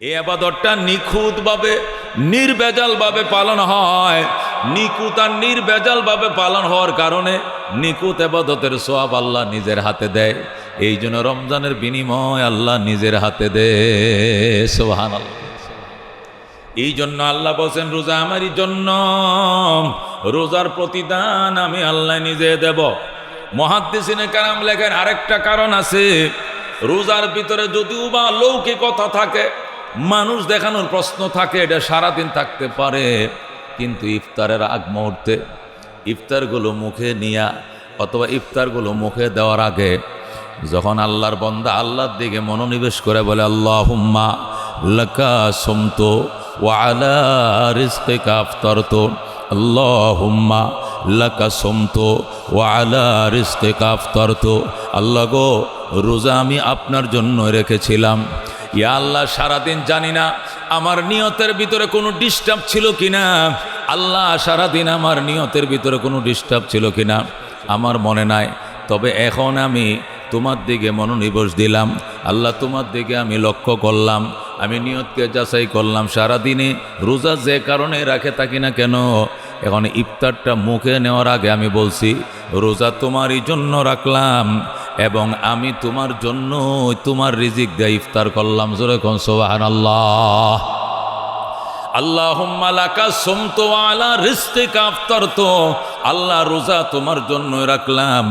এই আবাদতটা নিখুঁতভাবে নির্ভেজালভাবে পালন হয়। নিখুঁত আর নির্ভেজালভাবে পালন হওয়ার কারণে নিখুঁত আবাদতের সওয়াব আল্লাহ নিজের হাতে দেয়। এই জন্য রমজানের বিনিময় আল্লাহ নিজের হাতে দেয়। সুবহানাল্লাহ। এই জন্য আল্লাহ বলেন রোজা আমারই জন্য, রোজার প্রতিদান আমি আল্লাহ নিজে দেব। মুহাদ্দিসিনে কেরাম লেখেন আরেকটা কারণ আছে, রোজার ভিতরে যদিও বা লৌকিকতা থাকে, মানুষ দেখানোর প্রশ্ন থাকে, এটা সারাদিন থাকতে পারে, কিন্তু ইফতারের আগ মুহূর্তে ইফতারগুলো মুখে নিয়া অথবা ইফতারগুলো মুখে দেওয়ার আগে যখন আল্লাহর বান্দা আল্লাহর দিকে মনোনিবেশ করে বলে আল্লাহুম্মা লাকা সুমতু ওয়া আলা রিজকিকা আফতারতু, আল্লাহুম্মা লাকা সুমতু ওয়া আলা রিজকিকা আফতারতু, আল্লাহ গো রোজা আমি আপনার জন্য রেখেছিলাম। ইয়া আল্লাহ, সারাদিন জানি না আমার নিয়তের ভিতরে কোনো ডিস্টার্ব ছিল কিনা, আল্লাহ সারাদিন আমার নিয়তের ভিতরে কোনো ডিস্টার্ব ছিল কিনা আমার মনে নাই, তবে এখন আমি তোমার দিকে মনোনিবেশ দিলাম। আল্লাহ তোমার দিকে আমি লক্ষ্য করলাম, আমি নিয়তকে যাচাই করলাম, সারাদিনে রোজা যে কারণে রাখে থাকি না কেন, এখন ইফতারটা মুখে নেওয়ার আগে আমি বলছি রোজা তোমারই জন্য রাখলাম এবং আমি তোমার জন্য তোমার রিজিক দিয়ে ইফতার করলাম। জোরে কোন সুবহানাল্লাহ। আল্লাহুম্মা লাকা সুমতু ওয়া আলা রিজকিকা আফতারতু, আল্লাহ রোজা তোমার জন্য রাখলাম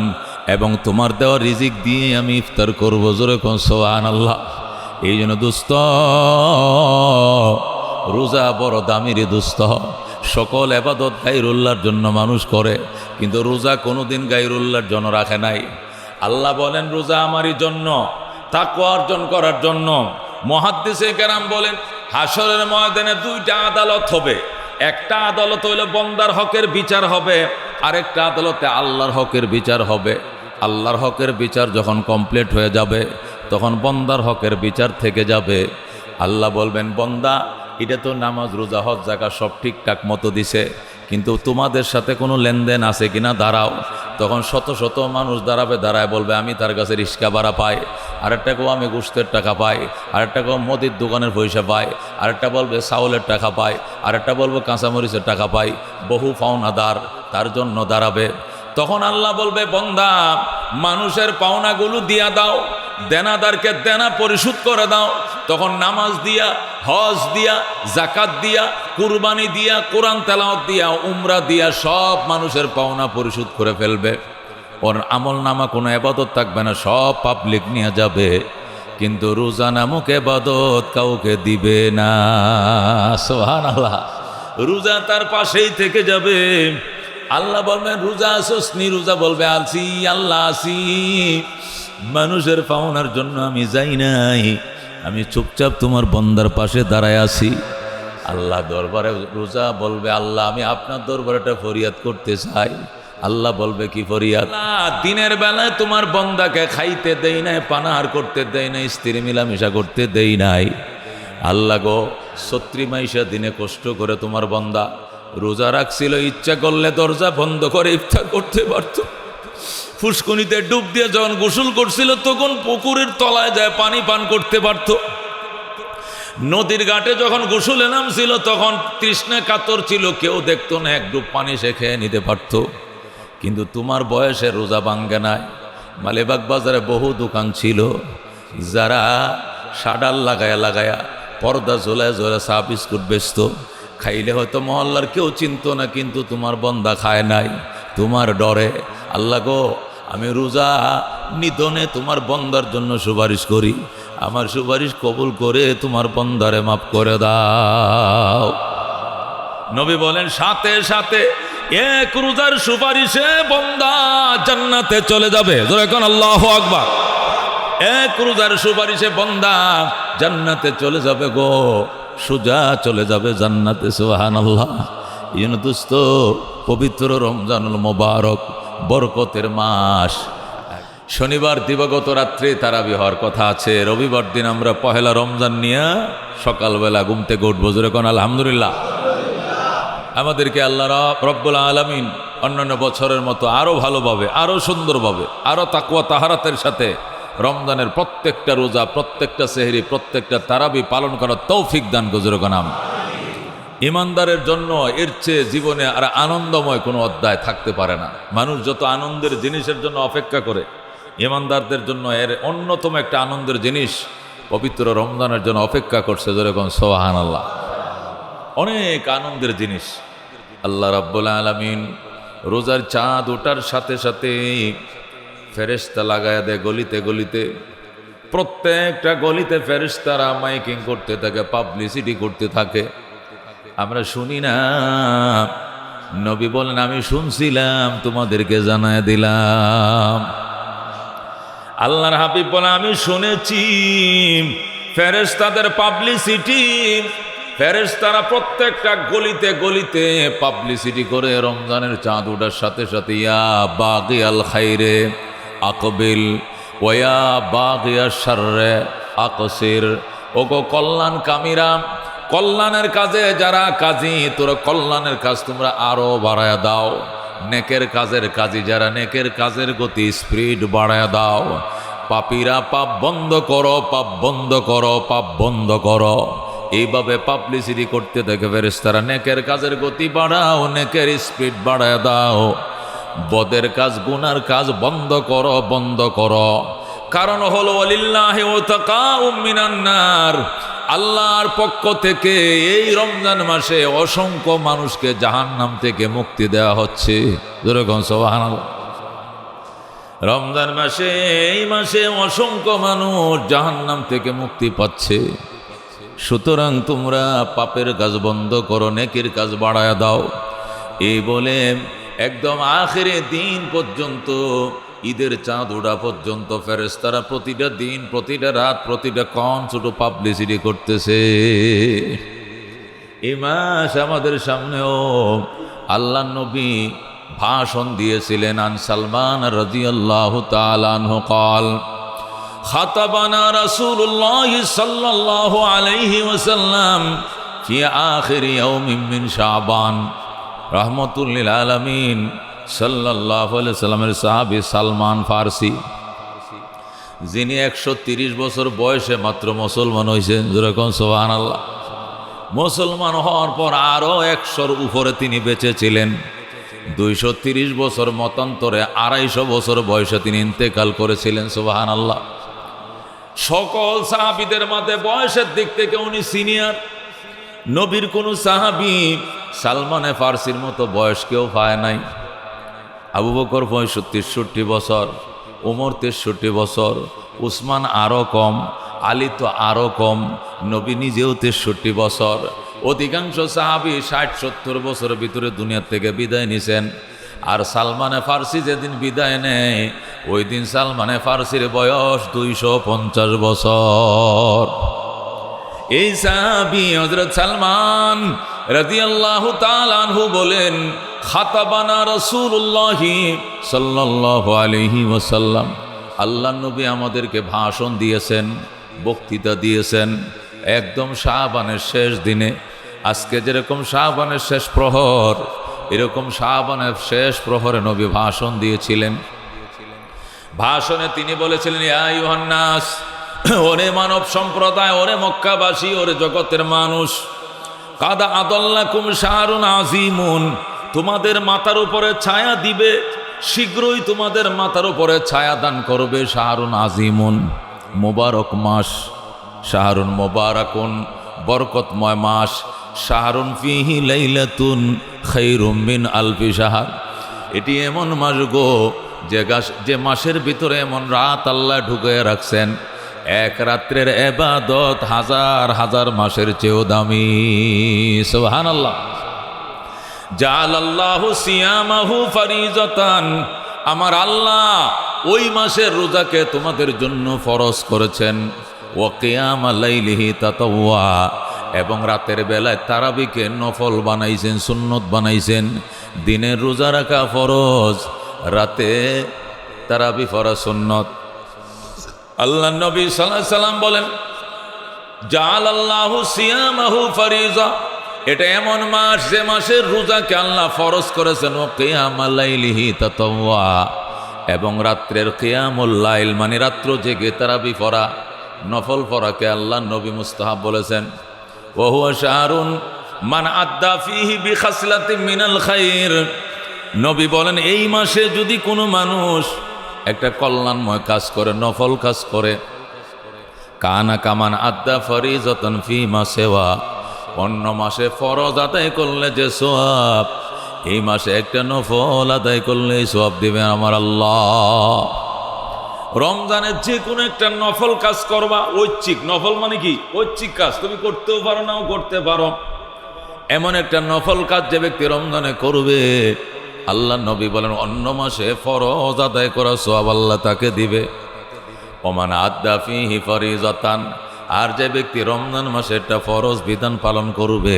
এবং তোমার দেওয়া রিজিক দিয়ে আমি ইফতার করব। জোরে কোন সুবহানাল্লাহ। এই জন্য দোস্ত, রোজা বড় দামি রে দোস্ত। সকল ইবাদত গায়রুল্লাহর জন্য মানুষ করে, কিন্তু রোজা কোনোদিন গায়রুল্লাহর জন্য রাখে নাই। আল্লাহ বলেন রোজা আমারই জন্য, তাকওয়া অর্জন করার জন্য। মুহাদ্দিসে কেরাম বলেন হাসরের ময়দানে দুইটা আদালত হবে। একটা আদালত হইল বন্দার হকের বিচার হবে, আরেকটা আদালতে আল্লাহর হকের বিচার হবে। আল্লাহর হকের বিচার যখন কমপ্লিট হয়ে যাবে তখন বন্দার হকের বিচার থেকে যাবে। আল্লাহ বলবেন বন্দা, এটা তো নামাজ রোজা হজ জাকাত সব ঠিকঠাক মতো দিছে, কিন্তু তোমাদের সাথে কোনো লেনদেন আছে কিনা দাঁড়াও। তখন শত শত মানুষ দাঁড়াবে, দাঁড়ায় বলবে আমি তার কাছে রিক্সা ভাড়া পাই, আরেকটা কেউ আমি গোশতের টাকা পাই, আরেকটা কেউ মুদির দোকানের পয়সা পাই, আরেকটা বলবে চাউলের টাকা পাই, আরেকটা বলবে কাঁচামরিচের টাকা পাই। বহু পাওনাদার তার জন্য দাঁড়াবে। তখন আল্লাহ বলবে বন্দা, মানুষের পাওনাগুলো দিয়া দাও, দেনাদারকে দেনা পরিশোধ করে দাও। তখন নামাজ দিয়া, হজ দিয়া, জাকাত দিয়া, কুরবানি দিয়া, কোরআন তেলাওয়াত দিয়া, উমরা দিয়া সব মানুষের পাওনা পরিশোধ করে ফেলবে। ওর আমল নামা কোনো ইবাদত থাকবে না, সব পাবলিক নিয়ে যাবে, কিন্তু রোজা নামক ইবাদত কাউকে দিবে না। সুবহানাল্লাহ। রোজা তার পাশেই থেকে যাবে। আল্লাহ বলবেন রোজা আসোস নি? রোজা বলবে আছি, আল্লাহ আছি, মানুষের পাওনার জন্য আমি যাই নাই, আমি চুপচাপ তোমার বন্দার পাশে দাঁড়ায় আছি। আল্লাহ দরবারে রোজা বলবে আল্লাহ আমি আপনার দরবারে একটা ফরিয়াদ করতে চাই। আল্লাহ বলবে কি ফরিয়াদ? দিনের বেলায় তোমার বন্দাকে খাইতে দেই নাই, পানাহার করতে দেই নাই, স্ত্রী মিলামেশা করতে দেই নাই। আল্লাহ গো, 36 মাইশা দিনে কষ্ট করে তোমার বন্দা রোজা রাখছিল, ইচ্ছা করলে দরজা বন্ধ করে ইফতার করতে পারত। ফুসকুনিতে ডুব দিয়ে যখন গোসল করছিল তখন পুকুরের তলায় যায় পানি পান করতে পারত। নদীর ঘাটে যখন গোসলে নামছিল তখন তৃষ্ণা কাতর ছিল, কেউ দেখতো না, এক ডুব পানি সে খেয়ে নিতে পারত। কিন্তু তোমার বয়সে রোজা ভাঙ্গে নাই। মালিবাগ বাজারে বহু দোকান ছিল যারা শাডাল লাগায়া লাগায়া পর্দা ঝোলায় ঝোলা চা বিস্কুট বেচত। খাইলে হয়তো মহল্লার কেউ চিনত না, কিন্তু তোমার বন্দা খায় নাই তোমার ডরে। আল্লাহ গো, আমি রোজা নিধনে তোমার বন্দার জন্য সুপারিশ করি, আমার সুপারিশ কবুল করে তোমার বন্দারে মাফ করে দাও। নবী বলেন সাথে সাথে এক রোজার সুপারিশে বন্দা জান্নাতে চলে যাবে। জোরে কোন আল্লাহু আকবার। এক রোজার সুপারিশে বন্দা জান্নাতে চলে যাবে গো, সোজা চলে যাবে জান্নাতে। সুবহানাল্লাহ। এই জন্য দোস্ত, পবিত্র রমজানুল মোবারক, বরকতের মাস। শনিবার দিবাগত রাত্রে তারাবি হওয়ার কথা আছে, রবিবার দিন আমরা পহেলা রমজান নিয়ে সকালবেলা ঘুম থেকে উঠবো। জোরে কোন আলহামদুলিল্লাহ। আমাদেরকে আল্লাহ রব্বুল আলামিন অন্যান্য বছরের মতো আরো ভালোভাবে, আরো সুন্দরভাবে, আরো তাকওয়া তাহারাতের সাথে রমজানের প্রত্যেকটা রোজা, প্রত্যেকটা সেহরি, প্রত্যেকটা তারাবি পালন করার তৌফিক দান গুজরক নাম। ইমানদারের জন্য এর চেয়ে জীবনে আর আনন্দময় কোনো অধ্যায় থাকতে পারে না। মানুষ যত আনন্দের জিনিসের জন্য অপেক্ষা করে, ইমানদারদের জন্য এর অন্যতম একটা আনন্দের জিনিস পবিত্র রমজানের জন্য অপেক্ষা করছে। যেরকম সুবহানাল্লাহ, অনেক আনন্দের জিনিস। আল্লাহ রাব্বুল আলামিন রোজার চাঁদ ওঠার সাথে সাথে ফেরেশতা লাগায়া দেয় গলিতে গলিতে, প্রত্যেকটা গলিতে ফেরেশতারা মাইকিং করতে থাকে, পাবলিসিটি করতে থাকে। আমরা শুনি না, নবী বলেন আমি শুনছিলাম তোমাদেরকে জানায় দিলাম। আল্লাহর হাবিব বলে আমি শুনেছি। ফেরেশতাদের পাবলিসিটি, ফেরেশতারা প্রত্যেকটা গলিতে গলিতে পাবলিসিটি করে রমজানের চাঁদ ওঠার সাথে সাথে ইয়া বাগিয়াল খাইরে আকবিল ওয়া বাগিয়া শাররে আকসির, ওগো কল্যাণ কামীরা, কল্যাণের কাজে যারা কাজী, তোরা কল্যাণের কাজ তোমরা আরো বাড়ায়া দাও। নেকের কাজের কাজী যারা, নেকের কাজের গতি স্পিড বাড়ায়া দাও। পাপীরা পাপ বন্ধ করো, পাপ বন্ধ করো, পাপ বন্ধ করো। এইভাবে পাবলিসিটি করতে থাকে ফেরেশতারা। নেকের কাজের গতি বাড়াও, নেকের স্পিড বাড়ায়া দাও। বদের কাজ, গুনার কাজ বন্ধ করো, বন্ধ করো। কারণ হলো ওয়ালিল্লাহি ওয়াতাকাউম মিনান নার, আল্লাহর পক্ষ থেকে এই রমজান মাসে অসংখ্য মানুষকে জাহান্নাম থেকে মুক্তি দেওয়া হচ্ছে। যেরকম সুবহানাল্লাহ, রমজান মাসে, এই মাসে অসংখ্য মানুষ জাহান্নাম থেকে মুক্তি পাচ্ছে। সুতরাং তোমরা পাপের কাজ বন্ধ করো, নেকির কাজ বাড়ায়া দাও। এই বলে একদম আখিরে দিন পর্যন্ত, ঈদের চাঁদ ওঠা পর্যন্ত ফেরেশতারা প্রতিটা দিন, প্রতিটা রাত, প্রতিটা ক্ষণ ছোট পাবলিসিটি করতেছে। এই মাস আমাদের সামনেও আল্লাহ নবী ভাষণ দিয়েছিলেন। আন সালমান রাদিয়াল্লাহু তাআলা আনহু قال خطبنا رسول الله صلى الله عليه وسلم في آخر يوم من شعبان রাহমাতুল লিল আলামিন সাল্লাল্লাহু আলাইহি সাল্লামের সাহাবী সালমান ফারসি, যিনি 130 বছর বয়সে মাত্র মুসলমান হয়েছেন। যেরকম সুবহানাল্লাহ, মুসলমান হওয়ার পর আরো 100-র উপরে তিনি বেঁচে ছিলেন। 230 বছর মতান্তরে 250 বছর বয়সে তিনি ইন্তেকাল করেছিলেন। সুবহানাল্লাহ, সকল সাহাবীদের মধ্যে বয়সের দিক থেকে উনি সিনিয়র। নবীর কোন সাহাবী সালমানে ফারসির মতো বয়স কেউ পায় নাই। আবু বকর 65-63 বছর, ওমর 63 বছর, উসমান আরো কম, আলী তো আরো কম, নবী নিজেও 63 বছর। অধিকাংশ সাহাবী 60-70 বছরের ভিতরে দুনিয়ার থেকে বিদায় নিছেন। আর সালমানে ফারসি যেদিন বিদায় নেয়, ওই দিন সালমানে ফারসির বয়স 250 বছর। এই সাহাবী হযরত সালমান রাদিয়াল্লাহু তাআলা আনহু বলেন, খাতাবানা রাসূলুল্লাহি সাল্লাল্লাহু আলাইহি ওয়াসাল্লাম, আল্লাহ নবী আমাদেরকে ভাষণ দিয়েছেন, বক্তৃতা দিয়েছেন একদম শাবানের শেষ দিনে। আজকে যেরকম শাবানের শেষ প্রহর, এরকম শাবানের শেষ প্রহরে নবী ভাষণ দিয়েছিলেন। ভাষণে তিনি বলেছিলেন, ইয়া আইয়ুহান নাস, ওরে মানব সম্প্রদায়, ওরে মক্কাবাসী, ওরে জগতের মানুষ, কাদা আদাল্লাকুম শাহরুন আজিমুন, তোমাদের মাথার উপরে ছায়া দিবে, শীঘ্রই তোমাদের মাথার উপরে ছায়া দান করবে শাহরুন আজিমুন, মোবারক মাস। শাহরুন মোবারাকুন, বরকতময় মাস। শাহরুন ফিহি লাইলাতুন খায়রুম মিন আলফি শাহর, এটি এমন মাস গো যে মাসের ভিতরে এমন রাত আল্লাহ ঢুকিয়ে রাখছেন, এক রাত্রের ইবাদত হাজার হাজার মাসের চেয়েও দামি। সুবহানাল্লাহ। জাআলাল্লাহু সিয়ামাহু ফারিজাতান, আমার আল্লাহ ওই মাসের রোজাকে তোমাদের জন্য ফরজ করেছেন। ওয়া কিয়ামা লাইলিহি তাতাওয়া, এবং রাতের বেলায় তারাবিকে নফল বানাইছেন, সুন্নত বানাইছেন। দিনের রোজা রাখা ফরজ, রাতে তারাবি ফরজ, সুন্নত। আল্লাহ নবী সাল্লাল্লাহু আলাইহি সাল্লাম বলেন, জাআলাল্লাহু সিয়ামাহু ফারিজা, এটা এমন মাস যে মাসের রোজাকে আল্লাহ ফরজ করেছেন। ও কিয়ামা লাইলিহি তাতাওয়া, এবং রাত্রের কিয়ামুল লাইল মানে রাত্র জেগে তারাবি পড়া, নফল পড়াকে আল্লাহ নবী মুস্তাহাব বলেছেন। ওয়া হুয়া শাহরুন মান আদ্দা ফিহি বিখাসলাতিন মিনাল খাইর। নবী বলেন এই মাসে যদি কোনো মানুষ একটা কল্যাণময় কাজ করে, নফল কাজ করে, কানা কামান আদ্দা ফরিজাতান ফি মাসেওয়া, অন্য মাসে ফরজ আদায় করলে যে সওয়াব, এই মাসে একটা নফল আদায় করলে এই সওয়াব দিবেন আমার আল্লাহ। রমজানের যে কোনো একটা নফল কাজ করবা, ঐচ্ছিক নফল মানে কি ঐচ্ছিক কাজ, তুমি করতেও পারো নাও করতে পারো, এমন একটা নফল কাজ যে ব্যক্তি রমজানে করবে, আল্লাহ নবী বলেন অন্য মাসে ফরজ আদায় করা সওয়াব আল্লাহ তাকে দিবে। ওমান আদ্দা ফিহি ফরিজাতান, আর যে ব্যক্তি রমজান মাসে একটা ফরজ বিধান পালন করবে,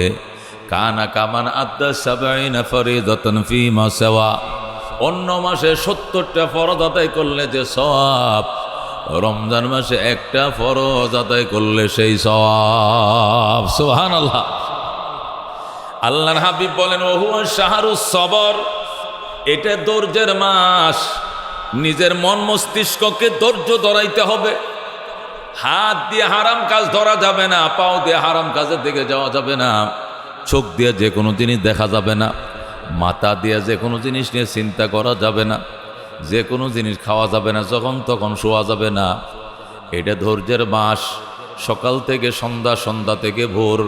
কানা কামান আদ্দা সাবঈনা ফরিজাতান ফি মা সাওয়া, অন্য মাসে 70টা ফরজ আদায় করলে যে সওয়াব, রমজান মাসে একটা ফরজ আদায় করলে সেই সওয়াব। সুবহানাল্লাহ। আল্লাহর হাবিব বলেন ওয়া হুয়া শাহরুস সবর, এটা ধৈর্যের মাস। নিজের মন মস্তিষ্ককে ধৈর্য ধরাইতে হবে। হাত দিয়ে হারাম কাজ ধরা যাবে না, পাও দিয়ে হারাম কাজের দিকে যাওয়া যাবে না, চোখ দিয়ে যে কোনো জিনিস দেখা যাবে না, মাথা দিয়ে যে কোনো জিনিস নিয়ে চিন্তা করা যাবে না, যে কোনো জিনিস খাওয়া যাবে না, যখন তখন শোয়া যাবে না। এটা ধৈর্যের মাস। সকাল থেকে সন্ধ্যা, সন্ধ্যা থেকে ভোর,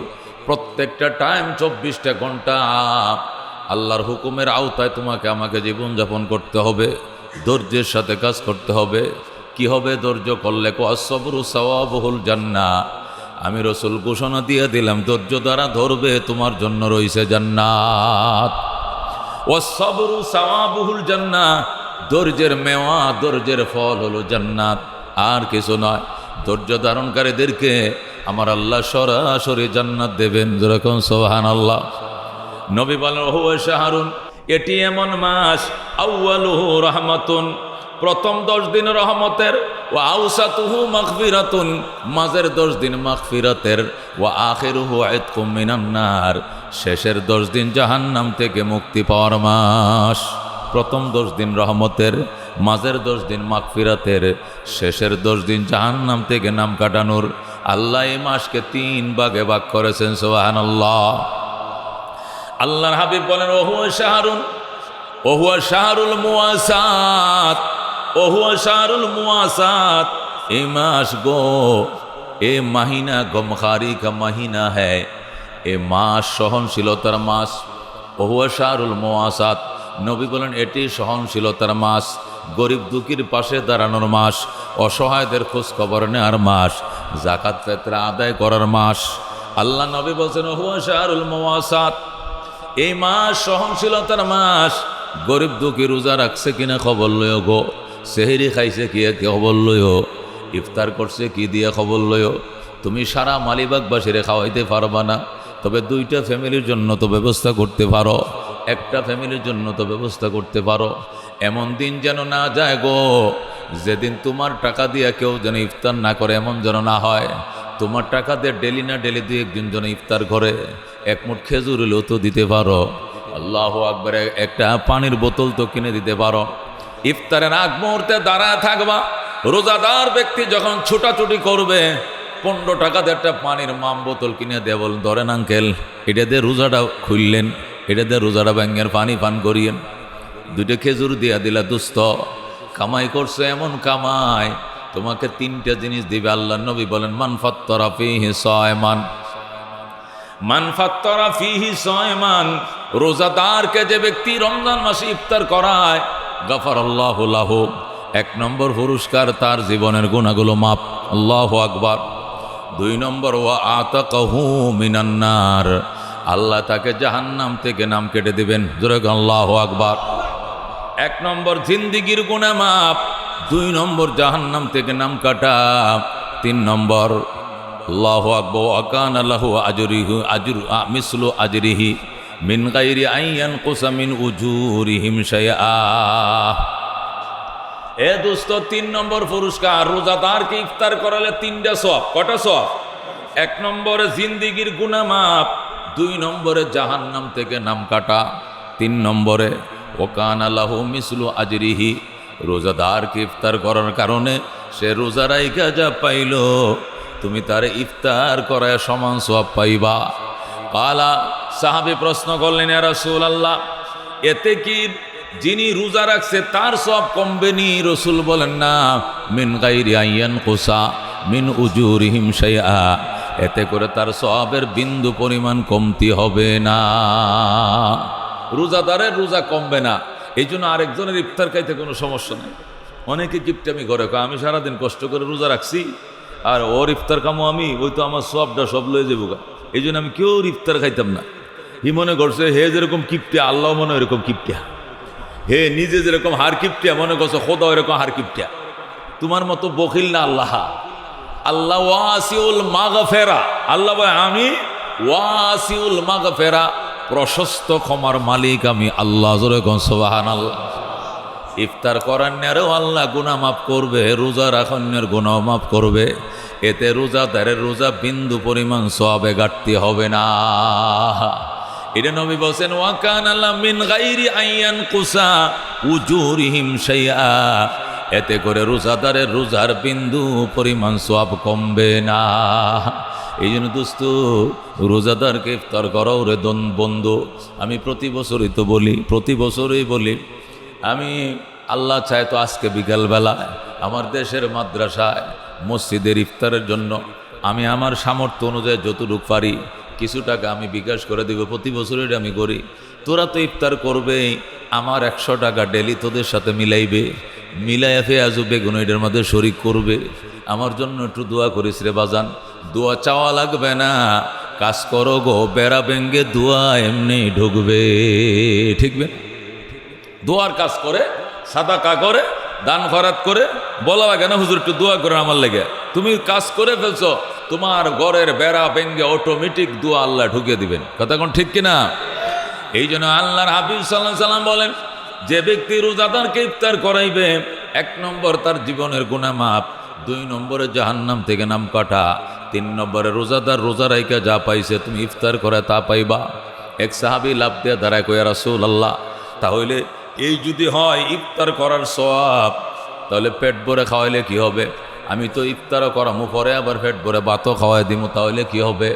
প্রত্যেকটা টাইম 24টা ঘন্টা আল্লাহর হুকুমের আওতায় তোমাকে আমাকে জীবনযাপন করতে হবে, ধৈর্যের সাথে কাজ করতে হবে। কি হবে ধৈর্য করলে? আসসাবরু সাওয়াবুল জান্নাহ। আমি রসুল ঘোষণা দিয়ে দিলাম, ধৈর্য দ্বারা ধরবে তোমার জন্য রয়েছে জান্নাত। ওয়াসসাবরু সাওয়াবুল জান্নাহ, ধৈর্যের মেওয়া, ধৈর্যের ফল হলো জান্নাত, আর কিছু নয়। ধৈর্য ধারণকারীদেরকে আমার আল্লাহ সরাসরি জান্নাত দেবেন। যেরকম সুবহানাল্লাহ। নবী বলেন হুয়া শাহরুন, এটি এমন মাস, আউয়ালুহু রাহমাতুন, প্রথম 10 দিন রহমতের, ওয়া আউসাতুহু মাগফিরাতুন, মাঝের 10 দিন মাগফিরাতের, ওয়া আখিরুহু ইতকুম মিনান নার, শেষের 10 দিন জাহান্নাম থেকে মুক্তি পাওয়ার মাস। প্রথম 10 দিন রহমতের, মাঝের 10 দিন মাগফিরাতের, শেষের 10 দিন জাহান্নাম থেকে নাম কাটানোর। আল্লাহ এই মাসকে 3 ভাগে ভাগ করেছেন। সুবহানাল্লাহ। আল্লাহর হাবিব বলেন ওহুয়া শাহরুন, ওহুয়া শাহরুল মুওয়াসাত, ওহুয়া শাহরুল মুওয়াসাত, এই মাস গো, এ মাহিনা গমখারি কা মাহিনা হ্যায়, এ মাস সহনশীলতার মাস। ওহুয়া শাহরুল মুওয়াসাত, নবী বলেন এটি সহনশীলতার মাস, গরিব দুঃখীর পাশে দাঁড়ানোর মাস, অসহায়দের খোঁজ খবর নেওয়ার মাস, যাকাত ফিতরা আদায় করার মাস। আল্লাহ নবী বলছেন ওহুয়া শাহরুল মুওয়াসাত, এই মাস সহনশীলতার মাস। গরিব দুঃখী রোজা রাখছে কিনা খবর লইও গো, সেহরি খাইছে কি খবর লইও, ইফতার করছে কি দিয়ে খবর লইও। তুমি সারা মালিবাগবাসীরে খাওয়াইতে পারবা না, তবে 2টা ফ্যামিলির জন্য তো ব্যবস্থা করতে পারো, একটা ফ্যামিলির জন্য তো ব্যবস্থা করতে পারো। এমন দিন যেন না যায় গো, যেদিন তোমার টাকা দিয়ে কেউ যেন ইফতার না করে, এমন যেন না হয়। তোমার টাকা দিয়ে ডেলি না ডেলি 2-1 যেন ইফতার করে, এক মুঠ খেজুর হলেও তো দিতে পারো। আল্লাহু আকবার, একটা পানির বোতল তো কিনে দিতে পারো। ইফতারের আগ মুহূর্তে দাঁড়ায় থাকবা। রোজাদার ব্যক্তি যখন ছুটাছুটি করবে, 15 টাকা দিয়ে একটা পানির মাম বোতল কিনে দিয়ে বলেন ধরেন আঙ্কেল, এটা দিয়ে রোজাটা খুললেন, এটা দিয়ে রোজাটা ব্যাঙ্গের পানি পান করিয়েন। 2টা খেজুর দিয়া দিলা, দুস্থ কামাই করছে, এমন কামাই তোমাকে 3টা জিনিস দিবে। আল্লাহ নবী বলেন মান ফাত্তারা ফীহি সায়মান, মান ফাত্তারা ফীহি সায়মান, রোজাদারকে যে ব্যক্তি রমজান মাসে ইফতার করায়, গাফারাল্লাহু লাহু, 1 নম্বর পুরস্কার তার জীবনের গুনাহগুলো মাপ। আল্লাহু আকবার। 2 নম্বর ওয়া আতাকাহু মিনান নার, আল্লাহ তাকে জাহান্নাম থেকে নাম কেটে দিবেন। জোরে আল্লাহু আকবার। 1 নম্বর জিন্দেগির গুনাহ মাপ, 2 নম্বর জাহান্নাম থেকে নাম কাটা, 3 নম্বর আল্লাহু আকবার ওয়া কানা লাহু আজরুহু আজরু মিসলু আজরিহি মিন গায়রি আন ইয়ানকুসা মিন উজুরিহিম শাইআ। এ দোস্ত, 3 নম্বর পুরস্কার, রোজাদারকে ইফতার করালে 3টা সওয়াব। কটা সওয়াব? 1 নম্বরে জিন্দেগির গুনাহ মাপ, 2 নম্বরে জাহান্নাম থেকে নাম কাটা, 3 নম্বরে ওয়া কানা লাহু মিসলু আজরিহি, রোজাদারকে ইফতার করার কারণে সে রোজা রাইখা যা পাইল তুমি তার ইফতার করায় সমান সওয়াব পাইবা। কালা সাহাবী প্রশ্ন করলেন, ইয়া রাসূলুল্লাহ, এতে কি যিনি রোজা রাখছে তার সওয়াব কমবে নি? রাসূল বলেন, না, মিন গায়রি আইয়ান কুসা মিন উজুরিহিম শাইআ, এতে করে তার সওয়াবের বিন্দু পরিমাণ কমতি হবে না। রোজাদারের রোজা কমবে না, এই জন্য আরেকজনের ইফতার খাইতে কোনো সমস্যা নেই। অনেকে কিপটামি করে, আমি সারাদিন কষ্ট করে রোজা রাখছি আর ওর ইফতার খামো আমি, ওই তো আমার সবটা সব লয়ে যাবো গা, এই জন্য আমি কেউ ইফতার খাইতাম না। হি মনে করছে হে যেরকম কিপটিয়া আল্লাহ মনে এরকম কিপটিয়া, হে নিজে যেরকম হার কিপটিয়া মনে করছে খোদা এরকম হার কিপটিয়া। তোমার মতো বখিল না আল্লাহ। আল্লাহ ওয়াসিউল মাগফিরা, আল্লাহ বলে আমি ওয়াসিউল মাগফিরা, প্রশস্ত ক্ষমার মালিক আমি আল্লাহ। জোরে কোন সুবহানাল্লাহ। ইফতার করান্যারও আল্লাহ গুনাহ মাফ করবে, রোজা রাখান্যার গুনাহ মাফ করবে, এতে রোজাদারের রোজা বিন্দু পরিমাণ সওয়াবে ঘাটতি হবে না। এটা নবী বলেন, ওয়া কানা লা মিন গায়রি আইয়ান কুসা উজুরিহিম শাইআ, এতে করে রোজাদারের রোজার বিন্দু পরিমাণ সওয়াব কমবে না। এই জন্য দোস্ত, রোজাদারকে ইফতার করাও রে বন্ধু। আমি প্রতি বছরই তো বলি, প্রতি বছরই বলি, আমি আল্লাহ চায় তো আজকে বিকালবেলা আমার দেশের মাদ্রাসায় মসজিদের ইফতারের জন্য আমি আমার সামর্থ্য অনুযায়ী যতটুকু পারি কিছু টাকা আমি বিকাশ করে দিব। প্রতি বছরই আমি করি। তোরা তো ইফতার করবেই, আমার 100 টাকা ডেলি তোদের সাথে মিলাইবে, মিলাইয়া ফেয়াজু বেগুন এটার মধ্যে শরিক করবে। আমার জন্য একটু দোয়া করিস রে বাজান। দোয়া চাওয়া লাগবে না, কাজ করো গো, বেড়া ভেঙ্গে দোয়া এমনি ঢুকবে। ঠিকবে? দোয়ার কাজ করে, সাদাকা করে, দান খয়রাত করে, বলা লাগে না হুজুর একটু দোয়া করে আমার লেগে। তুমি কাজ করে ফেলছো, তোমার ঘরের বেড়া ভেঙ্গে অটোমেটিক দোয়া আল্লাহ ঢুকে দিবেন। কথা কোন ঠিক কিনা? এই জন্য আল্লাহর হাবিব সাল্লাল্লাহু আলাইহি সাল্লাম বলেন, যে ব্যক্তি রোজাদারকে ইফতার করাইবে, 1 নম্বর তার জীবনের গুনাহ মাফ, 2 নম্বরে জাহান্নাম থেকে নাম কাটা, 3 নম্বরে রোজাদার রোজা রাইখা যা পাইছে তুমি ইফতার করে তা পাইবা। এক সাহাবী লাভ দিয়ে দাঁড়ায় কয়, ইয়া রাসূলুল্লাহ, তাহলে এই যদি হয় ইফতার করার সওয়াব, তাহলে পেট ভরে খাওয়াইলে কি হবে? আমি তো ইফতারও করামু, পরে আবার পেট ভরে ভাতও খাওয়াই দিমু, তাহলে কি হবে?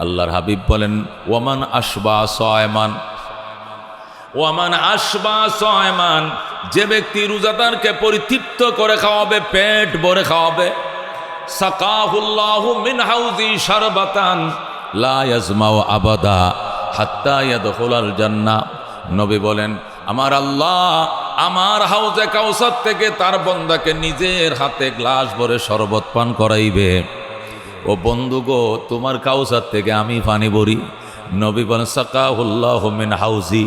আল্লাহর হাবিব বলেন, ওয়ামান আশবা সায়মান, ওয়ামান আশবা সায়মান, যে ব্যক্তি রোজাদারকে পরিতৃপ্ত করে খাওয়াবে, পেট ভরে খাওয়াবে, সাকাহুল্লাহু মিন হাউজি শারবাতান লা ইয়াজমাউ আবাদা হাত্তা ইয়াদখুলাল জান্নাহ। নবী বলেন, আমার আল্লাহ আমার হাউজে কাউসার থেকে তার বন্দাকে নিজের হাতে গ্লাস ভরে শরবত পান করাইবে। ও বন্ধু গো, তোমার কাউসার থেকে আমি পানি ভরি। নবী বলেন, সাকাহুল্লাহু মিন হাউজি,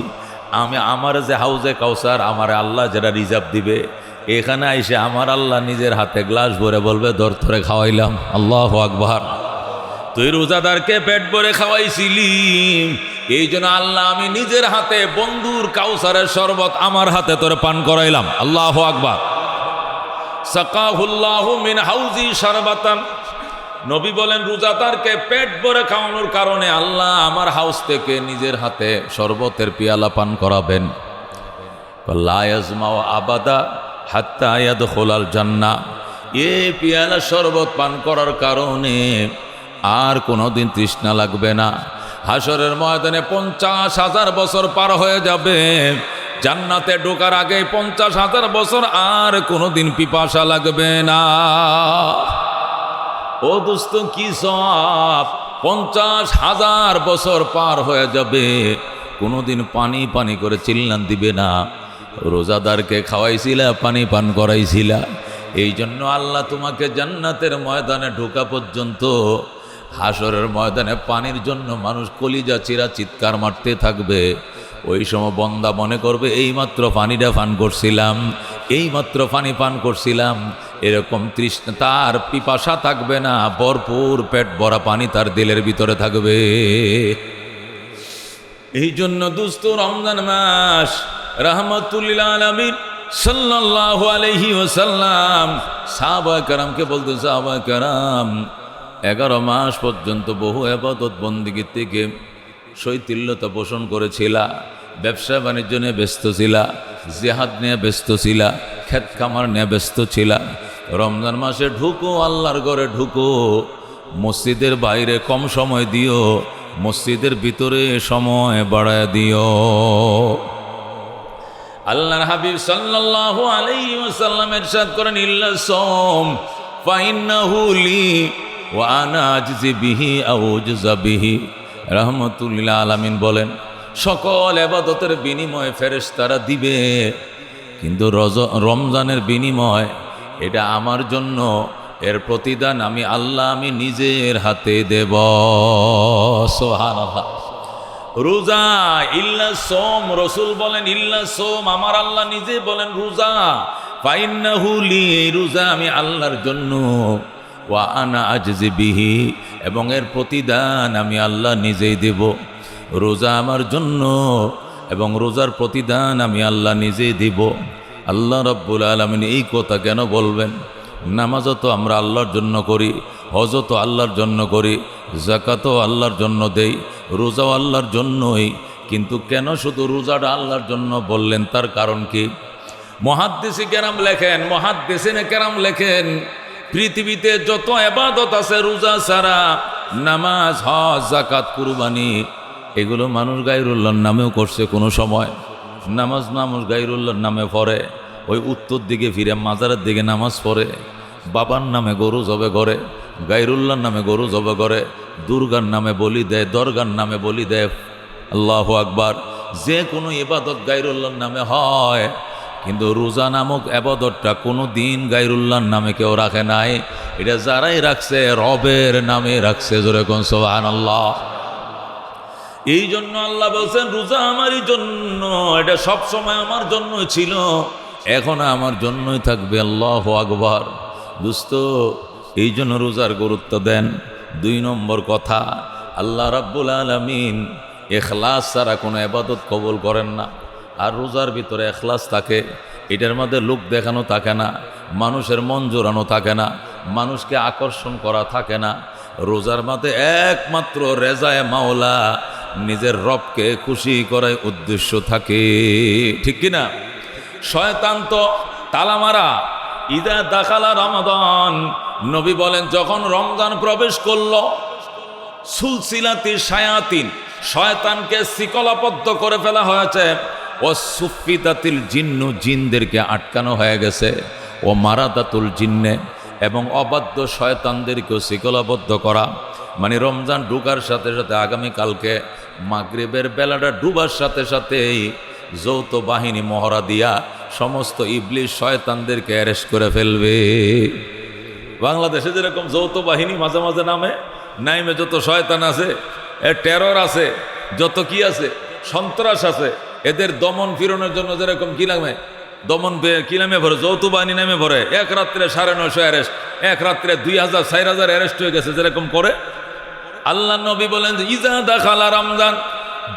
আমি আমার যে হাউজে কাউসার আমার আল্লাহ যেটা রিজার্ভ দিবে, এখানে আইসে আমার আল্লাহ নিজের হাতে গ্লাস ভরে বলবে, দর ধরে খাওয়াইলাম। আল্লাহু আকবার। তুই রোজাদারকে পেট ভরে খাওয়াইছিলি, এই জন্য আল্লাহ আমি নিজের হাতে বন্ধুর কাউসারের শরবত আমার হাতে তোরে পান করাইলাম। আল্লাহু আকবার। সাকাহুল্লাহু মিন হাউজি শারবাতান, নবী বলেন রোজাদারকে পেট ভরে খাওয়ানোর কারণে আল্লাহ আমার হাউস থেকে নিজের হাতে শরবতের পিয়ালা পান করাবেন। লা ইয়াজমাউ আবাদা হাত্তা ইয়াদখুলাল জান্নাহ, এই পিয়ালা শরবত পান করার কারণে আর কোনোদিন তৃষ্ণা লাগবে না। হাসরের ময়দানে 50,000 বছর পার হয়ে যাবে, জান্নাতে ঢোকার আগে 50,000 বছর আর কোনোদিন পিপাসা লাগবে না। ও দোস্ত, কি সওয়াব! 50,000 বছর পার হয়ে যাবে, কোনোদিন পানি পানি করে চিল্লান দিবে না। রোজাদারকে খাওয়াইছিলা, পানি পান করাইছিলা, এই জন্য আল্লাহ তোমাকে জান্নাতের ময়দানে ঢোকা পর্যন্ত, হাসরের ময়দানে পানির জন্য মানুষ কলিজা চিরা চিৎকার মারতে থাকবে। ওই সময় বন্দা মনে করবে এইমাত্র পানিটা পান করছিলাম, এইমাত্র পানি পান করছিলাম। এরকম তৃষ্ণা, তার পিপাসা থাকবে না, ভরপুর পেট ভরা পানি তার দিলের ভিতরে থাকবে। এই জন্য দোস্ত, রমজান মাস রাহমাতুল লিল আলামিন সাল্লাল্লাহু আলাইহি ওয়াসাল্লাম সাহাবায়ে কেরামকে বলতেন, সাহাবায়ে কেরাম 11 মাস পর্যন্ত বহু ইবাদত বন্দেগী থেকে শৈথিল্যতা পোষণ করেছিলা, ব্যবসা বাণিজ্য নিয়ে ব্যস্ত ছিলা, জিহাদ নিয়ে ব্যস্ত ছিলা, ক্ষেত খামার নিয়ে ব্যস্ত ছিলা। রমজান মাসে ঢুকো, আল্লাহর ঘরে ঢুকো, মসজিদের বাইরে কম সময় দিও, মসজিদের ভিতরে সময় বাড়ায় দিও। আল্লাহর হাবিব সাল্লাল্লাহু আলাইহি ওয়াসাল্লাম ইরশাদ করেন, ইল্লা সাওম ফাইন্নাহু লি ওয়া আনা আজজি বিহি আও উজজা বিহি। রাহমাতুল লিল আলামিন বলেন, সকল ইবাদতের বিনিময় ফেরেশতারা দিবে, কিন্তু রমজানের বিনিময় এটা আমার জন্য, এর প্রতিদান আমি আল্লাহ আমি নিজের হাতে দেব। সুবহানাল্লাহ। রোজা ইল্লা সোম, রসুল বলেন ইল্লা সোম, আমার আল্লাহ নিজে বলেন রোজা, ফাইন্নাহু লি, রোজা আমি আল্লাহর জন্য, ওয়া আনা আজজি বিহি, এবং এর প্রতিদান আমি আল্লাহ নিজেই দেব। রোজা আমার জন্য এবং রোজার প্রতিদান আমি আল্লাহ নিজেই দিব। আল্লাহ রাব্বুল আলামিন এই কথা কেন বলবেন? নামাজও তো আমরা আল্লাহর জন্য করি, হজও তো আল্লাহর জন্য করি, যাকাতও আল্লাহর জন্য দেই, রোজাও আল্লাহর জন্যই, কিন্তু কেন শুধু রোজাটা আল্লাহর জন্য বললেন? তার কারণ কি? মুহাদ্দিসে কেরাম লেখেন পৃথিবীতে যত ইবাদত আছে রোজা ছাড়া, নামাজ, হজ, যাকাত, কুরবানি, এগুলো মানুষ গায়রুল্লাহর নামেও করছে কোনো সময়। নামাজ মানুষ গায়রুল্লাহর নামে পড়ে, ওই উত্তর দিকে ফিরে মাজারের দিকে নামাজ পড়ে, বাবার নামে গরু জবে করে, গায়রুল্লাহর নামে গরু জবে করে, দুর্গার নামে বলি দেয়, দরগার নামে বলি দেয়। আল্লাহু আকবার। যে কোনো ইবাদত গায়রুল্লাহর নামে হয়, কিন্তু রোজা নামক ইবাদতটা কোনো দিন গায়রুল্লাহর নামে কেউ রাখে নাই। এটা যারাই রাখছে রবের নামে রাখছে। জোরে কোন সুবহানাল্লাহ। এই জন্য আল্লাহ বলছেন রোজা আমারই জন্য, এটা সব সময় আমার জন্যই ছিল, এখন আমার জন্যই থাকবে। আল্লাহু আকবার। দোস্ত, এই জন্য রোজার গুরুত্ব দেন। 2 নম্বর কথা, আল্লাহ রাব্বুল আলামিন ইখলাস ছাড়া কোনো ইবাদত কবুল করেন না। আর রোজার ভিতরে ইখলাস থাকে, এটার মধ্যে লোক দেখানো থাকে না, মানুষের মন জোরানো থাকে না, মানুষকে আকর্ষণ করা থাকে না। রোজার মধ্যে একমাত্র রেজায়ে মাওলা, নিজের রবকে খুশি করার উদ্দেশ্য থাকে, ঠিক কিনা? শয়তান তো তালা মারা। ইদা দাখালা রমাদান, নবী বলেন যখন রমজান প্রবেশ করলো, সুলসিলাতি শায়াতিন, শয়তানকে শিকলাবদ্ধ করে ফেলা হয়েছে, ও সুফিদাতিল জিন্নু, জিনদেরকে আটকানো হয়ে গেছে, ও মারাদাতুল জিন্নে, এবং অবাধ্য শয়তানদেরকেও শিকলাবদ্ধ করা। মানে রমজান ঢুকার সাথে সাথে, আগামীকালকে মাগরিবের বেলাটা ডুবার সাথে সাথেই যৌথ বাহিনী মহড়া দিয়া সমস্ত ইবলিশ শয়তানদেরকে অ্যারেস্ট করে ফেলবে। বাংলাদেশে যেরকম যৌথ বাহিনী মাঝে মাঝে নামে যত শয়তান আছে, টেরর আছে, যত কি আছে, সন্ত্রাস আছে, এদের দমন ফিরনের জন্য যেরকম কি নামে কি নামে ভরে, যৌথ বাহিনী নামে ভরে, এক রাত্রে 950 অ্যারেস্ট, এক রাত্রে 2000 4000 অ্যারেস্ট হয়ে গেছে, যেরকম করে। আল্লাহ নবী বলেন যে ইজা দাখালা রমজান,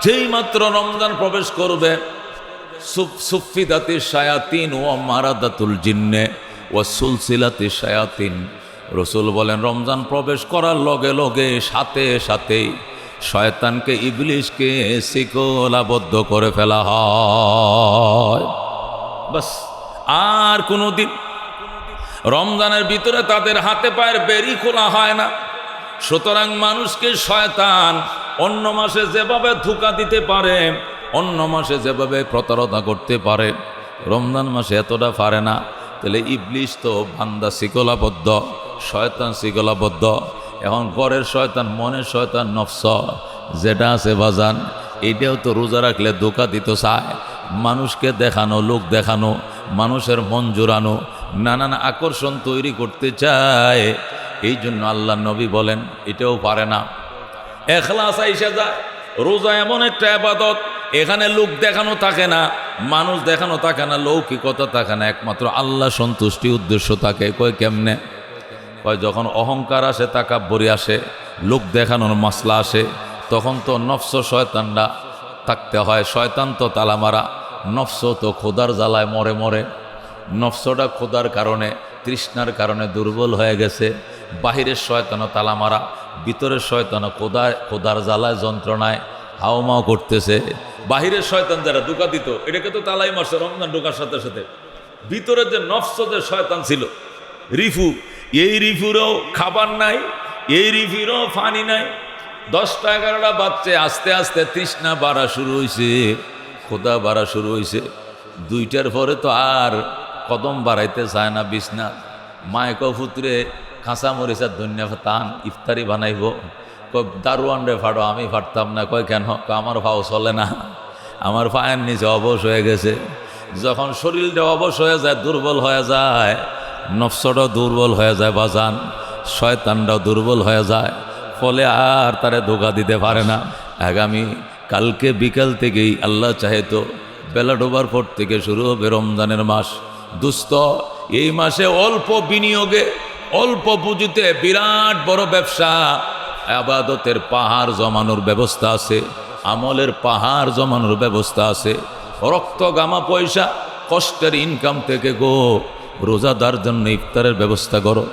যেই মাত্র রমজান প্রবেশ করবে, সুফিদাতি শায়াতিন ও মারাদাতুল জিন্নে ও সুলসিলাতি শায়াতিন, রসুল বলেন রমজান প্রবেশ করার লগে লগে সাথে সাথেই শয়তানকে, ইবলিশকে শিকলাবদ্ধ করে ফেলা হয়। বাস, আর কোনোদিন রমজানের ভিতরে তাদের হাতে পায়ের বেরি খোলা হয় না। সুতরাং মানুষকে শয়তান অন্য মাসে যেভাবে ধোঁকা দিতে পারে, অন্য মাসে যেভাবে প্রতারণা করতে পারে, রমজান মাসে এতটা পারে না। তাহলে ইবলিশ তো বান্দা শিকলাবদ্ধ, শয়তান শিকলাবদ্ধ। এখন ঘরের শয়তান, মনের শয়তান, নফস যেটা আছে বাজান, এইটাও তো রোজা রাখলে ধোঁকা দিতে চায়, মানুষকে দেখানো, লোক দেখানো, মানুষের মন জোরানো, নানান আকর্ষণ তৈরি করতে চায়। এই জন্য আল্লাহ নবী বলেন এটাও পারে না। ইখলাস আইসা যায়। রোজা এমন একটা ইবাদত, এখানে লোক দেখানো থাকে না, মানুষ দেখানো থাকে না, লৌকিকতা থাকে না, একমাত্র আল্লাহ সন্তুষ্টি উদ্দেশ্য থাকে। কয় কেমনে? কয় যখন অহংকার আসে, তাকাব্বুরি আসে, লোক দেখানোর মাসলা আসে, তখন তো নফস শয়তানরা থাকতে হয়। শয়তান তো তালা মারা, নফস তো খোদার জ্বালায় মরে মরে। নফসটা খোদার কারণে, তৃষ্ণার কারণে দুর্বল হয়ে গেছে। বাহিরের শয়তানও তালা মারা, ভিতরের শয়তানও খোদার জ্বালায় যন্ত্রণায় হাওমাও করতেছে। বাহিরের শয়তান যারা ধোঁকা দিত, এটাকে তো তালাই মারছে রমজান ঢোকার সাথে সাথে। ভিতরে যে নফস যে শয়তান ছিল রিফু, এই রিফুরও খাবার নাই, এই রিফুরও পানি নাই। 10টা 11টা বাচ্চা আস্তে আস্তে তৃষ্ণা বাড়া শুরু হয়েছে, খোদা বাড়া শুরু হয়েছে। 2টার পরে তো আর কদম বাড়াইতে চায় না বিছনা। মায়ক ফুতরে কাঁচা মরিচার ধন্যবাদ তান ইফতারি বানাইব। কয় দারোয়ান রে ফাড়ো, আমি ফাটতাম না। কয় কেন? আমার ভাও চলে না, আমার পায়ের নিচে অবশ হয়ে গেছে। যখন শরীরটা অবশ হয়ে যায়, দুর্বল হয়ে যায়, নফসটাও দুর্বল হয়ে যায় বাজান, শয়তানটাও দুর্বল হয়ে যায়, ফলে আর তারে ধোকা দিতে পারে না। আগামী কালকে বিকাল থেকেই আল্লাহ চাহে তো বেলা ডোবার পর থেকে শুরু হবে রমজানের মাস। দুস্থ এই মাসে অল্প বিনিয়োগে অল্প পুঁজিতে বিরাট বড় ব্যবসা, আবাদতের পাহাড় জমানোর ব্যবস্থা আছে, আমলের পাহাড় জমানোর ব্যবস্থা আছে। রক্ত গামা পয়সা কষ্টের ইনকাম থেকে গো রোজাদার জন্য ইফতারের ব্যবস্থা করো।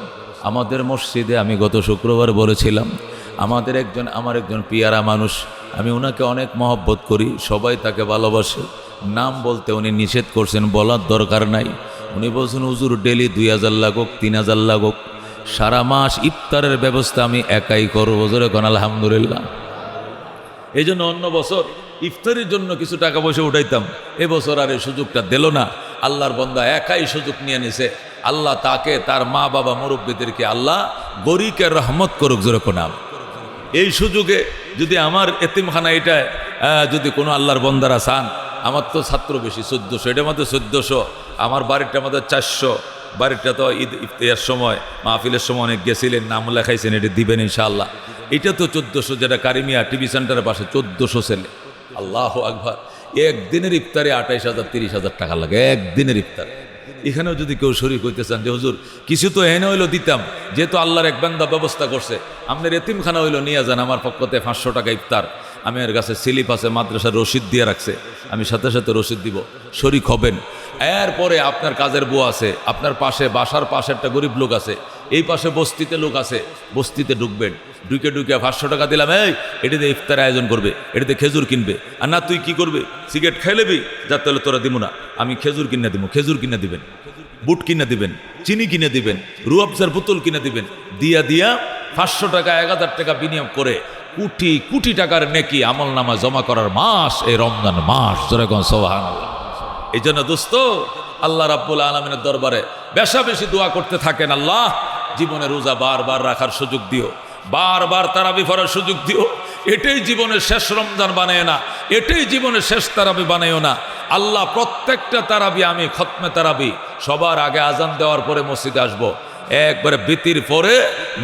আমাদের মসজিদে আমি গত শুক্রবার বলেছিলাম, আমার একজন পিয়ারা মানুষ, আমি ওনাকে অনেক মহব্বত করি, সবাই তাকে ভালোবাসে। নাম বলতে উনি নিষেধ করছেন, বলার দরকার নাই। উনি বলছেন হুজুর ডেলি 2000 লাগুক 3000 লাগুক, সারা মাস ইফতারের ব্যবস্থা আমি একাই করবো। হুজুরে কোন আলহামদুলিল্লাহ। এই জন্য অন্য বছর ইফতারের জন্য কিছু টাকা পয়সা উঠাইতাম, এবছর আর এই সুযোগটা দিল না। আল্লাহর বান্দা একাই সুযোগ নিয়ে নিছে। আল্লাহ তাকে, তার মা বাবা মুরব্বীদেরকে আল্লাহ গরিকের রহমত করুক। জোরে কোনাম। এই সুযোগে যদি আমার এতিমখানা এটায় যদি কোনো আল্লাহর বন্দারা চান, আমার তো ছাত্র বেশি 1400, এটার মধ্যে 1400, আমার বাড়িটার মধ্যে 400। বাড়িটা তো ঈদ ইফতারের সময় মাহফিলের সময় অনেক গেছিলেন, নাম লেখাইছেন, এটা দিবেন ইনশাআল্লাহ। এটা তো 1400, যেটা কারিমিয়া টিভি সেন্টারের পাশে 1400 ছেলে। আল্লাহু আকবার। একদিনের ইফতারে 28,000 30,000 টাকা লাগে, একদিনের ইফতার। এখানেও যদি কেউ শরীক হইতে চান যে হুজুর কিছু তো এনে হইলো দিতাম, যেহেতু আল্লাহর এক বান্দা ব্যবস্থা করছে, আপনার এতিমখানা হইলো নিয়ে যান, আমার পক্ষতে 500 টাকা ইফতার। আমি এর কাছে স্লিপ আছে, মাদ্রাসার রসিদ দিয়ে রাখছে, আমি সাথে সাথে রসিদ দিব, শরীক হবেন। এরপরে আপনার কাজের বউ আছে, আপনার পাশে বাসার পাশে একটা গরিব লোক আছে, এই পাশে বস্তিতে লোক আছে, বস্তিতে ঢুকবেন, ঢুকে 500 টাকা দিলাম, এটাতে ইফতার আয়োজন করবে, এটাতে খেজুর কিনবে। আর না তুই কি করবে, সিগারেট খাই লেবি, যা তাহলে তোরা দিব না, আমি খেজুর কিনে দিব। খেজুর কিনে দিবেন, বুট কিনে দিবেন, চিনি কিনে দিবেন, রুয়াবজার বোতল কিনে দিবেন। দিয়া 500 টাকা 1000 টাকা বিনিয়োগ করে কোটি কোটি টাকার নেকি আমল নামা জমা করার মাস এই রমজান মাস। যেরকম সুবহানাল্লাহ। এই জন্য দোস্ত আল্লাহ রাব্বুল আলামিনের দরবারে বেশা বেশি দোয়া করতে থাকেন, আল্লাহ জীবনে রোজা বারবার রাখার সুযোগ দিও, বারবার তারাবি পড়ার সুযোগ দিও। এটাই জীবনের শেষ রমজান বানায় না, এটাই জীবনের শেষ তারাবি বানায়ও না। আল্লাহ প্রত্যেকটা তারাবি আমি খতমে তারাবি সবার আগে আজান দেওয়ার পরে মসজিদে আসবো, একবারে বিতির পরে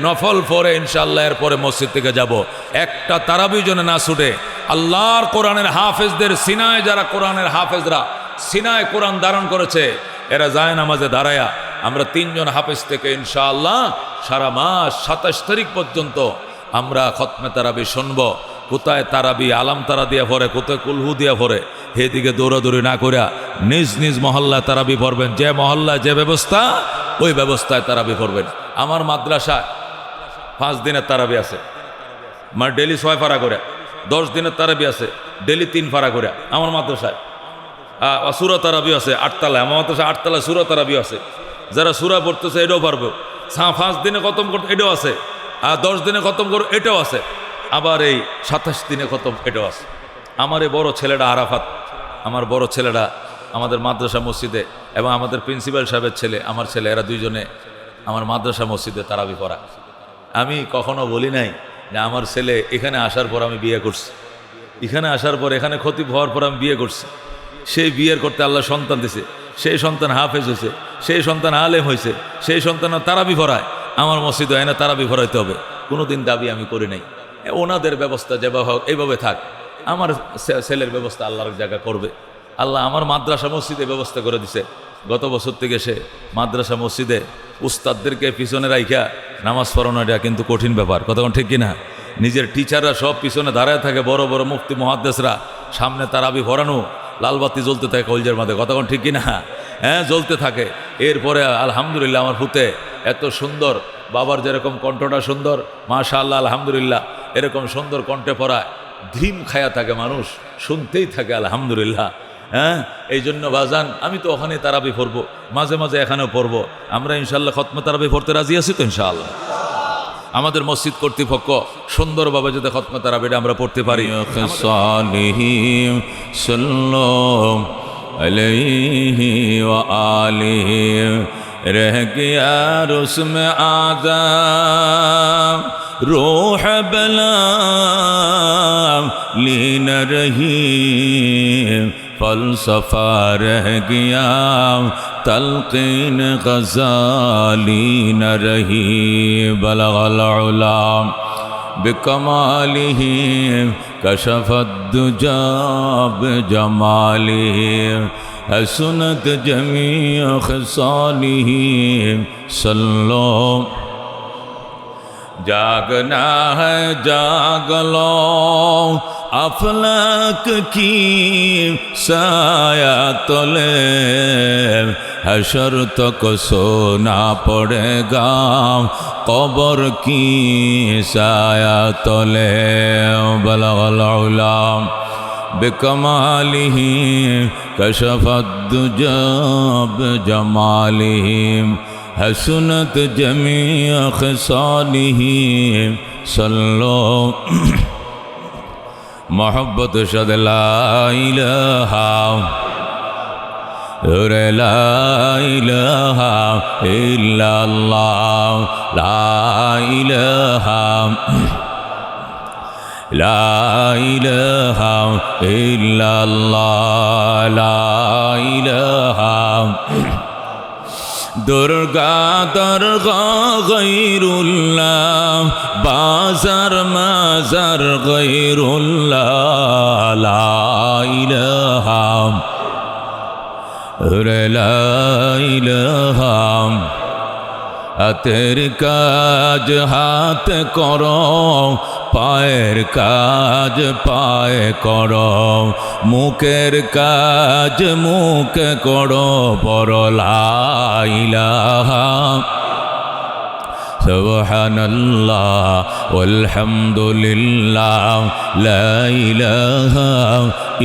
নফল পরে ইনশাআল্লাহ এর পরে মসজিদ থেকে যাব। একটা তারাবি জন্য না ছুটে আল্লাহর কোরআনের হাফেজদের সিনায়, যারা কোরআনের হাফেজরা সিনায় কোরআন ধারণ করেছে, এরা যায় নামাজে দাঁড়ায়া আমরা 3 জন হাফেজ থেকে ইনশাআল্লাহ সারা মাস 27 তারিখ পর্যন্ত আমরা খতমে তারাবি শুনবো। কোথায় তারাবি আলাম তারা দিয়া পড়ে, কোথায় কুলহু দিয়া পড়ে, সেদিকে দৌড়াদৌড়ি না করিয়া নিজ নিজ মহল্লায় তারাবি পড়বেন। যে মহল্লায় যে ব্যবস্থা, ওই ব্যবস্থায় তারাবি পড়বেন। আমার মাদ্রাসায় 5 দিনের তারাবি আছে, মানে ডেলি 6 পারা করে। 10 দিনের তারাবি আছে, ডেলি 3 পারা করে। আমার মাদ্রাসায় সুরা তারাবি আছে 8 তলায়, আমার মাদ্রাসায় 8 তলায় সুরা তারাবি আছে। যারা সুরা পড়তেছে এটাও পারবে। 5 দিনে খতম করতে এটাও আছে, আর 10 দিনে খতম করো এটাও আছে, আবার এই 27 দিনে খতম এটাও আছে। আমার এই বড় ছেলেটা আরাফাত, আমার বড় ছেলেটা আমাদের মাদ্রাসা মসজিদে, এবং আমাদের প্রিন্সিপাল সাহেবের ছেলে, আমার ছেলে, এরা দুইজনে আমার মাদ্রাসা মসজিদে তারাবি পড়া। আমি কখনো বলি নাই যে আমার ছেলে এখানে আসার পর আমি বিয়ে করছি, এখানে আসার পর এখানে খতিব হওয়ার পর আমি বিয়ে করছি। সেই বিয়ের করতে আল্লাহ সন্তান দিছে, সেই সন্তান হাফেজ হয়েছে, সেই সন্তান আলেম হয়েছে, সেই সন্তান তারাবি পড়ায়। আমার মসজিদে এনে তারাবি পড়াইতে হবে, কোনোদিন দাবি আমি করি নাই। ওনাদের ব্যবস্থা যেভাবে হোক এইভাবে থাক, আমার ছেলের ব্যবস্থা আল্লাহর জায়গা করবে। আল্লাহ আমার মাদ্রাসা মসজিদে ব্যবস্থা করে দিছে। গত বছর থেকে সে মাদ্রাসা মসজিদে উস্তাদদেরকে পিছনে রাইখা নামাজ পড়ানো, এটা কিন্তু কঠিন ব্যাপার, কতক্ষণ ঠিক কিনা? নিজের টিচাররা সব পিছনে দাঁড়ায় থাকে, বড় বড় মুফতি মুহাদ্দিসরা সামনে তারাবি পড়ানো, লালবাতি জ্বলতে থাকে কলজের মাঝে, কতক্ষণ ঠিক কিনা? হ্যাঁ, জ্বলতে থাকে। এরপরে আলহামদুলিল্লাহ আমার পুতে এত সুন্দর, বাবার যেরকম কণ্ঠটা সুন্দর, মাশাআল্লাহ আলহামদুলিল্লাহ, এরকম সুন্দর কণ্ঠে পড়ায় ধিম খায়া থাকে মানুষ, শুনতেই থাকে আলহামদুলিল্লাহ। হ্যাঁ, এই জন্য বাজান আমি তো ওখানে তারাবি পড়বো, মাঝে মাঝে এখানেও পড়বো। আমরা ইনশাল্লাহ খতমে তারাবি পড়তে রাজি আছি তো ইনশাআল্লাহ। আমাদের মসজিদ কর্তৃপক্ষ সুন্দরভাবে যাতে খতমে তারাবিটা আমরা পড়তে পারি। সালিহিম সাল্লাল্লাহু আলাইহি ওয়া আলিহি रह गया रुस्म आज़म रूह बला ली न रही फलसफा रह गया तलक़ीन ग़ज़ाली न रही बलग़ल उला बिकमालिही कशफ़त दुजा बिजमालिही हसनत जमीअ ख़िसालिही सल्लो। जागना है जाग लो अफलाक की साया तले हशर तक सोना पड़ेगा कब्र की साया तले बलग़ल उला बिकमालिही कशफ़त दुजा बिजमालिही हसनत जमीअ ख़िसालिही सल्लो। मोहब्बत शद ला इलाहा ला इलाहा इल्लल्लाह ला इलाहा ला इलाहा इल्लल्लाह ला इलाहा। दुर्गा दरगा गैरुल्लाह बाजार माजार गैरुल्लाह ला इलाहा ला इलाहा। हाथेर काज हाथ करो पाয়ের কাজ পায়ে করো মুখের কাজ মুখে করো পড়ো লা ইলাহা সুবহানাল্লাহ ওয়ালহামদুলিল্লাহ লা ইলাহা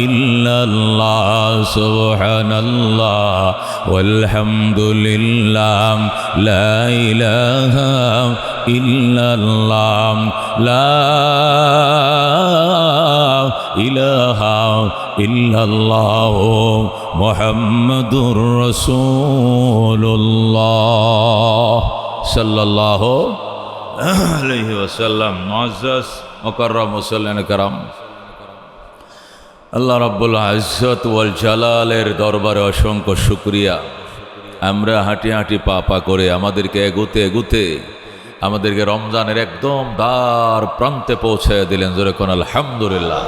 ইল্লাল্লাহ সুবহানাল্লাহ ওয়ালহামদুলিল্লাহ লা ইলাহা ইল্লাল্লাহ লা ইলাহা ইল্লাল্লাহ মুহাম্মাদুর রাসূলুল্লাহ সাল্লাল্লাহু আলাইহি ওয়াসাল্লাম। মুআজ্জাজ মুকাররম মুসল্লিন کرام, আল্লাহ রাব্বুল ইজ্জত ওয়াল জালালের দরবারে অসংখ্য শুকরিয়া। আমরা হাঁটি হাঁটি পা পা করে আমাদেরকে এগুতে এগুতে আমাদেরকে রমজানের একদম দ্বার প্রান্তে পৌঁছে দিলেন। জোরে কোন আলহামদুলিল্লাহ।